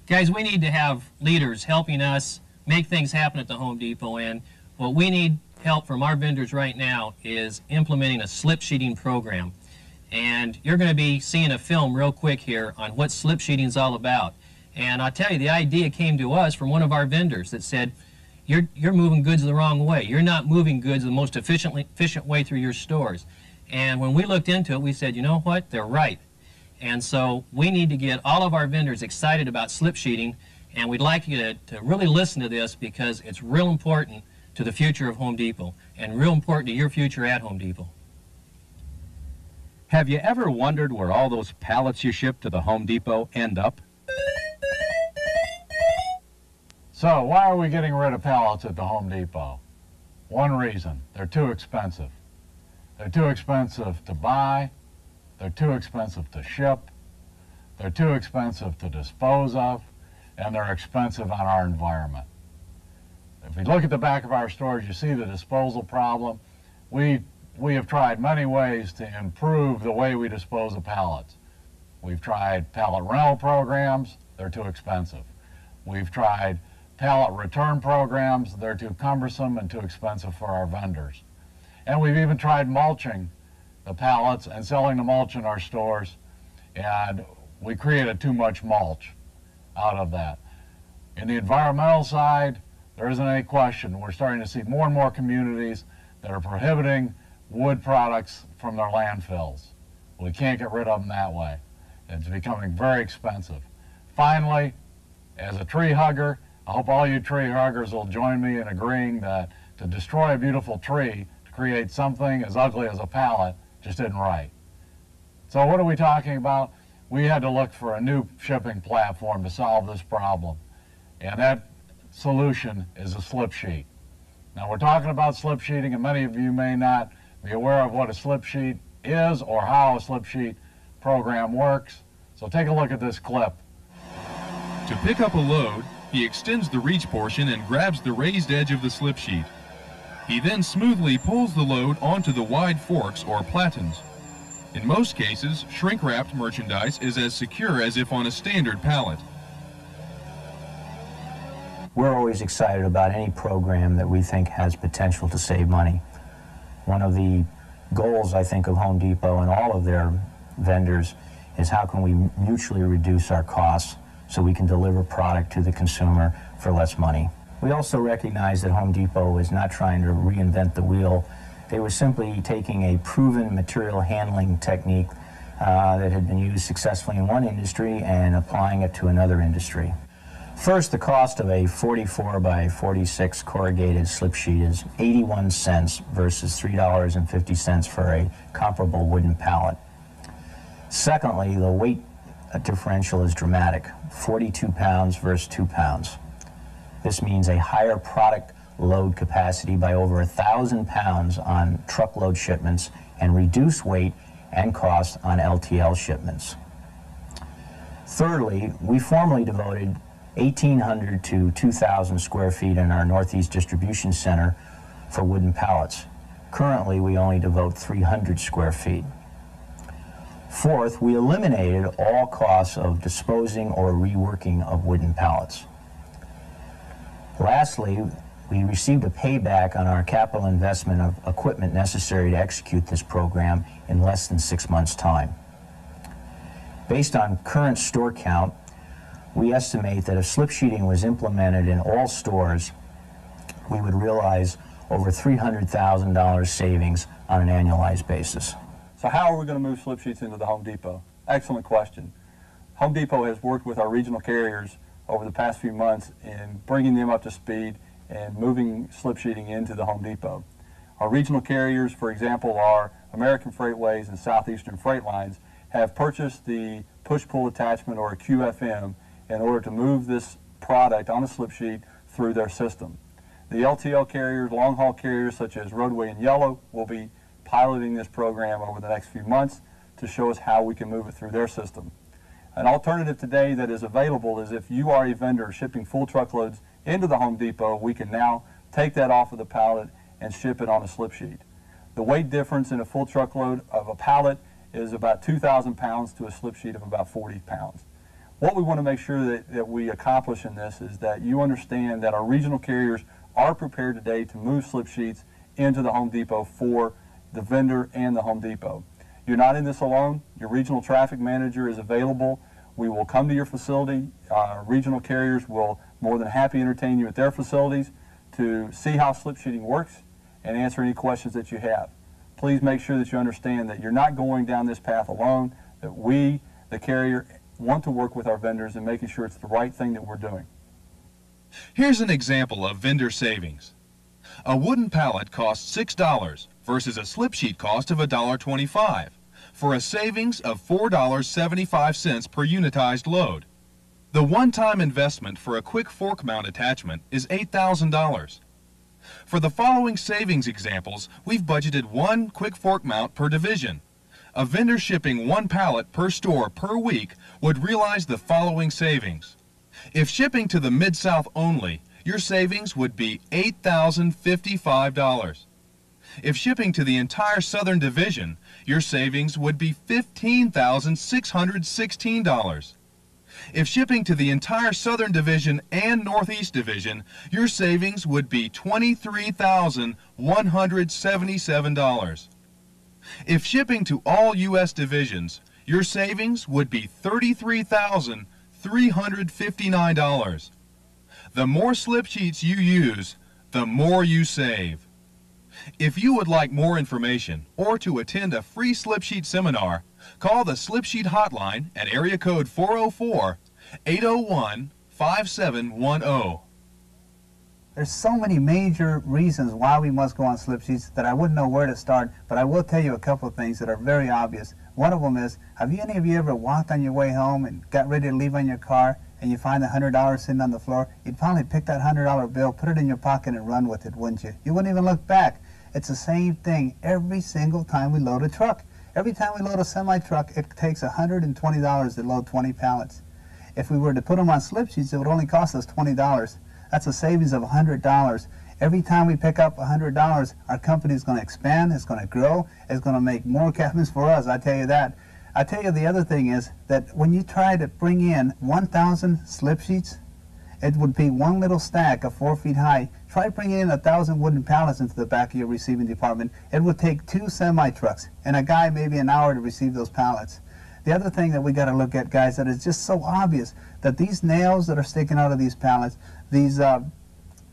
Guys, we need to have leaders helping us make things happen at the Home Depot, and what we need help from our vendors right now is implementing a slip sheeting program. And you're going to be seeing a film real quick here on what slip sheeting is all about. And I'll tell you, the idea came to us from one of our vendors that said, you're moving goods the wrong way. You're not moving goods the most efficient way through your stores. And when we looked into it, we said, you know what, they're right. And so we need to get all of our vendors excited about slip sheeting, and we'd like you to really listen to this because it's real important to the future of Home Depot and real important to your future at Home Depot. Have you ever wondered where all those pallets you ship to the Home Depot end up? So why are we getting rid of pallets at the Home Depot? One reason, they're too expensive. They're too expensive to buy, they're too expensive to ship, they're too expensive to dispose of, and they're expensive on our environment. If we look at the back of our stores, you see the disposal problem. We have tried many ways to improve the way we dispose of pallets. We've tried pallet rental programs, they're too expensive. We've tried pallet return programs, they're too cumbersome and too expensive for our vendors. And we've even tried mulching the pallets and selling the mulch in our stores, and we created too much mulch out of that. In the environmental side, there isn't any question. We're starting to see more and more communities that are prohibiting wood products from their landfills. We can't get rid of them that way. It's becoming very expensive. Finally, as a tree hugger, I hope all you tree huggers will join me in agreeing that to destroy a beautiful tree, to create something as ugly as a pallet, just isn't right. So what are we talking about? We had to look for a new shipping platform to solve this problem. And that solution is a slip sheet. Now we're talking about slip sheeting, and many of you may not be aware of what a slip sheet is or how a slip sheet program works. So take a look at this clip. To pick up a load, he extends the reach portion and grabs the raised edge of the slip sheet. He then smoothly pulls the load onto the wide forks or platens. In most cases, shrink-wrapped merchandise is as secure as if on a standard pallet. We're always excited about any program that we think has potential to save money. One of the goals, I think, of Home Depot and all of their vendors is how can we mutually reduce our costs so we can deliver product to the consumer for less money. We also recognize that Home Depot is not trying to reinvent the wheel. They were simply taking a proven material handling technique that had been used successfully in one industry and applying it to another industry. First, the cost of a 44 by 46 corrugated slip sheet is 81 cents versus $3.50 for a comparable wooden pallet. Secondly, the weight differential is dramatic, 42 pounds versus 2 pounds. This means a higher product load capacity by over 1,000 pounds on truckload shipments and reduced weight and cost on LTL shipments. Thirdly, we formerly devoted 1,800 to 2,000 square feet in our Northeast Distribution Center for wooden pallets. Currently, we only devote 300 square feet. Fourth, we eliminated all costs of disposing or reworking of wooden pallets. Lastly, we received a payback on our capital investment of equipment necessary to execute this program in less than 6 months' time. Based on current store count, we estimate that if slip sheeting was implemented in all stores, we would realize over $300,000 savings on an annualized basis. So how are we going to move slip sheets into the Home Depot? Excellent question. Home Depot has worked with our regional carriers over the past few months in bringing them up to speed and moving slip sheeting into the Home Depot. Our regional carriers, for example, are American Freightways and Southeastern Freight Lines, have purchased the push-pull attachment, or a QFM, in order to move this product on a slip sheet through their system. The LTL carriers, long-haul carriers such as Roadway and Yellow, will be piloting this program over the next few months to show us how we can move it through their system. An alternative today that is available is if you are a vendor shipping full truckloads into the Home Depot, we can now take that off of the pallet and ship it on a slip sheet. The weight difference in a full truckload of a pallet is about 2,000 pounds to a slip sheet of about 40 pounds. What we want to make sure that we accomplish in this is that you understand that our regional carriers are prepared today to move slip sheets into the Home Depot for the vendor and the Home Depot. You're not in this alone. Your regional traffic manager is available. We will come to your facility. Regional carriers will more than happy entertain you at their facilities to see how slip sheeting works and answer any questions that you have. Please make sure that you understand that you're not going down this path alone, that we, the carrier, want to work with our vendors and making sure it's the right thing that we're doing. Here's an example of vendor savings. A wooden pallet costs $6 versus a slip sheet cost of $1.25 for a savings of $4.75 per unitized load. The one-time investment for a quick fork mount attachment is $8,000. For the following savings examples, we've budgeted one quick fork mount per division. A vendor shipping one pallet per store per week would realize the following savings. If shipping to the Mid-South only, your savings would be $8,055. If shipping to the entire Southern Division, your savings would be $15,616. If shipping to the entire Southern Division and Northeast Division, your savings would be $23,177. If shipping to all U.S. divisions, your savings would be $33,359. The more slip sheets you use, the more you save. If you would like more information or to attend a free slip sheet seminar, call the Slip Sheet Hotline at area code 404-801-5710. There's so many major reasons why we must go on slip sheets that I wouldn't know where to start, but I will tell you a couple of things that are very obvious. One of them is, have any of you ever walked on your way home and got ready to leave on your car and you find $100 sitting on the floor? You'd probably pick that $100 bill, put it in your pocket and run with it, wouldn't you? You wouldn't even look back. It's the same thing every single time we load a truck. Every time we load a semi-truck, it takes $120 to load 20 pallets. If we were to put them on slip sheets, it would only cost us $20. That's a savings of $100. Every time we pick up $100, our company is going to expand, it's going to grow, it's going to make more cabins for us, I tell you that. I tell you the other thing is that when you try to bring in 1,000 slip sheets, it would be one little stack of 4 feet high. Try bringing in 1,000 wooden pallets into the back of your receiving department. It would take 2 semi-trucks and a guy maybe an hour to receive those pallets. The other thing that we got to look at, guys, that is just so obvious, that these nails that are sticking out of these pallets, these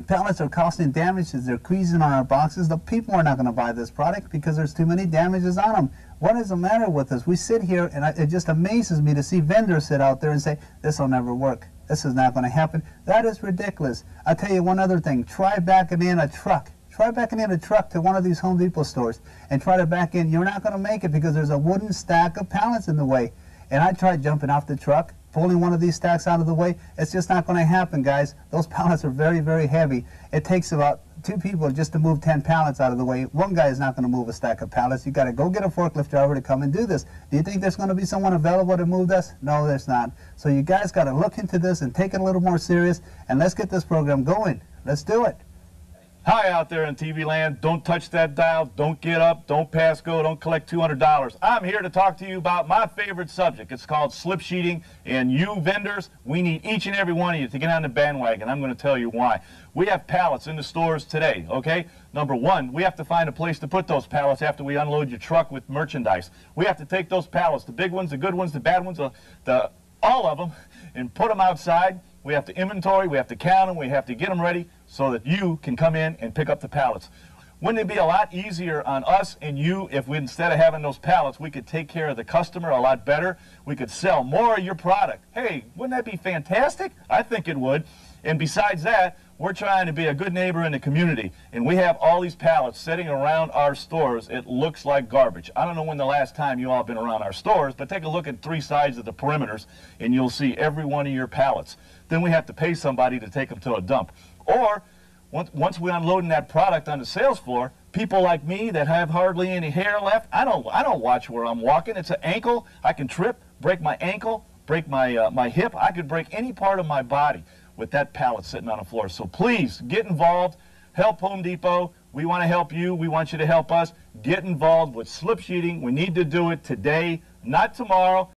pallets are causing damages. They're creasing on our boxes. The people are not going to buy this product because there's too many damages on them. What is the matter with us? We sit here, and it just amazes me to see vendors sit out there and say, this will never work. This is not going to happen. That is ridiculous. I'll tell you one other thing. Try backing in a truck. Try backing in a truck to one of these Home Depot stores and try to back in. You're not going to make it because there's a wooden stack of pallets in the way. And I tried jumping off the truck, pulling one of these stacks out of the way. It's just not going to happen, guys. Those pallets are very, very heavy. It takes about 2 people just to move 10 pallets out of the way. One guy is not going to move a stack of pallets. You got to go get a forklift driver to come and do this. Do you think there's going to be someone available to move this? No, there's not. So you guys got to look into this and take it a little more serious, and let's get this program going. Let's do it. Hi out there in TV land. Don't touch that dial. Don't get up. Don't pass go. Don't collect $200. I'm here to talk to you about my favorite subject. It's called slip sheeting. And you vendors, we need each and every one of you to get on the bandwagon. I'm going to tell you why. We have pallets in the stores today, okay? Number one, we have to find a place to put those pallets after we unload your truck with merchandise. We have to take those pallets, the big ones, the good ones, the bad ones, all of them, and put them outside. We have to inventory, we have to count them, we have to get them ready so that you can come in and pick up the pallets. Wouldn't it be a lot easier on us and you if we, instead of having those pallets, we could take care of the customer a lot better? We could sell more of your product. Hey, wouldn't that be fantastic? I think it would. And besides that, we're trying to be a good neighbor in the community, and we have all these pallets sitting around our stores. It looks like garbage. I don't know when the last time you all have been around our stores, but take a look at 3 sides of the perimeters, and you'll see every one of your pallets. Then we have to pay somebody to take them to a dump. Or, once we're unloading that product on the sales floor, people like me that have hardly any hair left, I don't watch where I'm walking. It's an ankle. I can trip, break my ankle, break my hip. I could break any part of my body with that pallet sitting on the floor. So please, get involved. Help Home Depot. We want to help you. We want you to help us. Get involved with slip sheeting. We need to do it today, not tomorrow.